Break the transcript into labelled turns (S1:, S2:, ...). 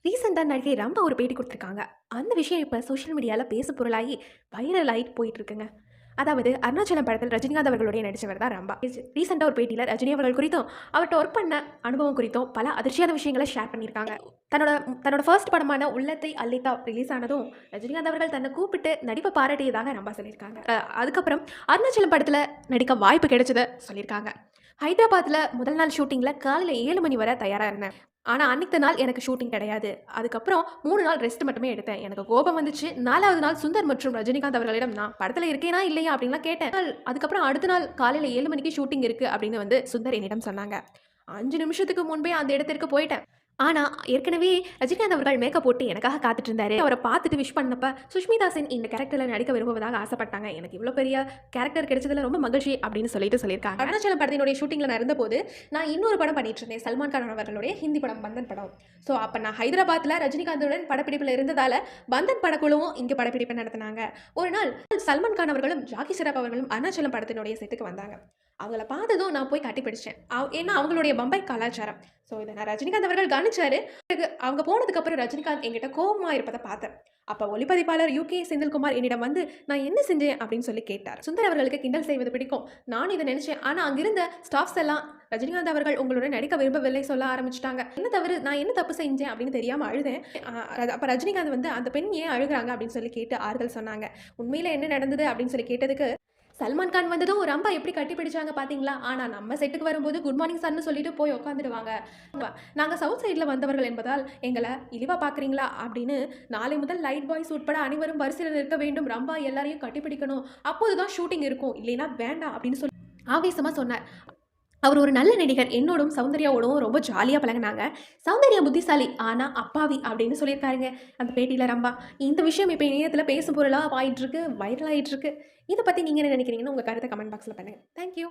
S1: ரீசெண்டா நடிகை ரம்பா ஒரு பேட்டி குடுத்துருக்காங்க. அந்த விஷயம் இப்ப சோஷியல் மீடியால பேசு பொருளாகி வைரல் ஆயிட்டு போயிட்டு இருக்குங்க. அதாவது அருணாச்சலம் படத்தில் ரஜினிகாந்த் அவர்களுடைய நடிச்சவர் தான் ரம்பா. ரீசெண்டா ஒரு பேட்டியில ரஜினி அவர்கள் குறித்தும், அவர்ட்ட ஒர்க் பண்ண அனுபவம் குறித்தும் பல அதிர்ச்சியான விஷயங்கள ஷேர் பண்ணியிருக்காங்க. தன்னோட தன்னோட ஃபர்ஸ்ட் படமான உள்ளத்தை அள்ளித்தா ரிலீஸ் ஆனதும், ரஜினிகாந்த் அவர்கள் தன்னை கூப்பிட்டு நடிப்ப பாராட்டியதாக ரம்பா சொல்லியிருக்காங்க. அதுக்கப்புறம் அருணாச்சலம் படத்துல நடிக்க வாய்ப்பு கிடைச்சத சொல்லியிருக்காங்க. ஹைதராபாத்ல முதல் நாள் ஷூட்டிங்ல காலையில 7 மணி வரை தயாரா இருந்தேன். ஆனா, அன்னைக்கு நாள் எனக்கு ஷூட்டிங் கிடையாது. அதுக்கப்புறம் 3 நாள் ரெஸ்ட் மட்டுமே எடுத்தேன். எனக்கு கோபம் வந்துச்சு. 4வது நாள் சுந்தர் மற்றும் ரஜினிகாந்த் அவர்களிடம் நான் படத்துல இருக்கேனா? இல்லையா? அப்படின்லாம் கேட்டேன். அதுக்கப்புறம் அடுத்த நாள் காலையில 7 மணிக்கு ஷூட்டிங் இருக்கு அப்படின்னு சுந்தர் என்னிடம் சொன்னாங்க. 5 நிமிஷத்துக்கு முன்பே அந்த இடத்திற்கு போயிட்டேன். ஆனா, ஏற்கனவே ரஜினிகாந்த் அவர்கள் மேக்கப் போட்டு எனக்காக காத்துட்டு இருந்தாரு. அவர பார்த்துட்டு விஷ் பண்ணப்ப, சுஷ்மிதா சென் இந்த கேரக்டர்ல நடிக்க விரும்புவதாக ஆசைப்பட்டாங்க. எனக்கு இவ்ளோ பெரிய கேரக்டர் கிடைச்சதுல ரொம்ப மகிழ்ச்சி அப்படின்னு சொல்லியிருக்காங்க. அருணாச்சலம் படத்தினுடைய ஷூட்டிங்ல நான் இருந்தபோது, நான் இன்னொரு படம் பண்ணிட்டு இருந்தேன். சல்மான் கான் அவர்களுடைய ஹிந்தி படம் பந்தன் படம். ஸோ அப்ப நான் ஹைதராபாத்ல ரஜினிகாந்துடன் படப்பிடிப்புல இருந்ததால, பந்தன் படக்குழுவும் இங்க படப்பிடிப்பு நடத்துனாங்க. ஒரு நாள் சல்மான் கான் அவர்களும், ஜாக்கி ஷெராப் அவர்களும் அருணாச்சலம் படத்தினுடைய செட்டுக்கு வந்தாங்க. அவங்கள பார்த்ததும் நான் போய் கட்டிப்பிடிச்சேன். ஏன்னா அவங்களுடைய பம்பாய் கலாச்சாரம். ஸோ இத நான் ரஜினிகாந்த் அவர்கள் கவனிச்சாரு. அவங்க போனதுக்கப்புறம் ரஜினிகாந்த் என்கிட்ட கோவமா இருப்பத பார்த்தேன். அப்ப ஒளிப்பதிப்பாளர் யுகே செந்தில்குமார் என்னிடம் நான் என்ன செஞ்சேன் அப்படின்னு சொல்லி கேட்டார். சுந்தர் அவர்களுக்கு கிண்டல் செய்வது பிடிக்கும். நானும் இத நினைச்சேன். ஆனா அங்கிருந்த ஸ்டாஃப்ஸ் எல்லாம் ரஜினிகாந்த் அவர்கள் உங்களுடன் நடிக்க விரும்பவில்லை சொல்ல ஆரம்பிச்சுட்டாங்க. என்ன தவறு நான் என்ன தப்பு செஞ்சேன் அப்படின்னு தெரியாம அழுதேன். அப்ப ரஜினிகாந்த் அந்த பெண் ஏன் அழுகுறாங்க அப்படின்னு சொல்லி கேட்டு ஆறுதல் சொன்னாங்க. உண்மையில என்ன நடந்தது அப்படின்னு சொல்லி கேட்டதுக்கு, சல்மான் கான் வந்ததும் ரம்பா எப்படி கட்டி பிடிச்சாங்க பாத்தீங்களா? ஆனா நம்ம செட்டுக்கு வரும்போது குட் மார்னிங் சார்ன்னு சொல்லிட்டு போய் உட்காந்துடுவாங்க. நாங்க சவுத் சைட்ல வந்தவர்கள் என்பதால் எங்கள இழிவா பாக்குறீங்களா? அப்படின்னு நாளை முதல் லைட் பாய்ஸ் உட்பட அனைவரும் வரிசையில் நிற்க வேண்டும். ரம்பா எல்லாரையும் கட்டிப்பிடிக்கணும். அப்போதுதான் ஷூட்டிங் இருக்கும். இல்லைன்னா வேண்டாம் அப்படின்னு சொல்லி ஆவேசமா சொன்னார். அவர் ஒரு நல்ல நடிகர். என்னோடும் சௌந்தர்யாவோடும் ரொம்ப ஜாலியா பழகுனாங்க. சௌந்தர்யா புத்திசாலி. ஆனா அப்பாவி அப்படின்னு சொல்லியிருக்காருங்க அந்த பேட்டியில ரம்பா. இந்த விஷயம் இப்ப இணையத்துல பேசும் பொருளா ஆயிட்டு இருக்கு. வைரல் ஆயிட்டு இருக்கு. இத பத்தி நீங்க என்ன நினைக்கிறீங்கன்னு உங்க கருத்த கமெண்ட் பாக்ஸ்ல பண்ணுங்க. Thank you.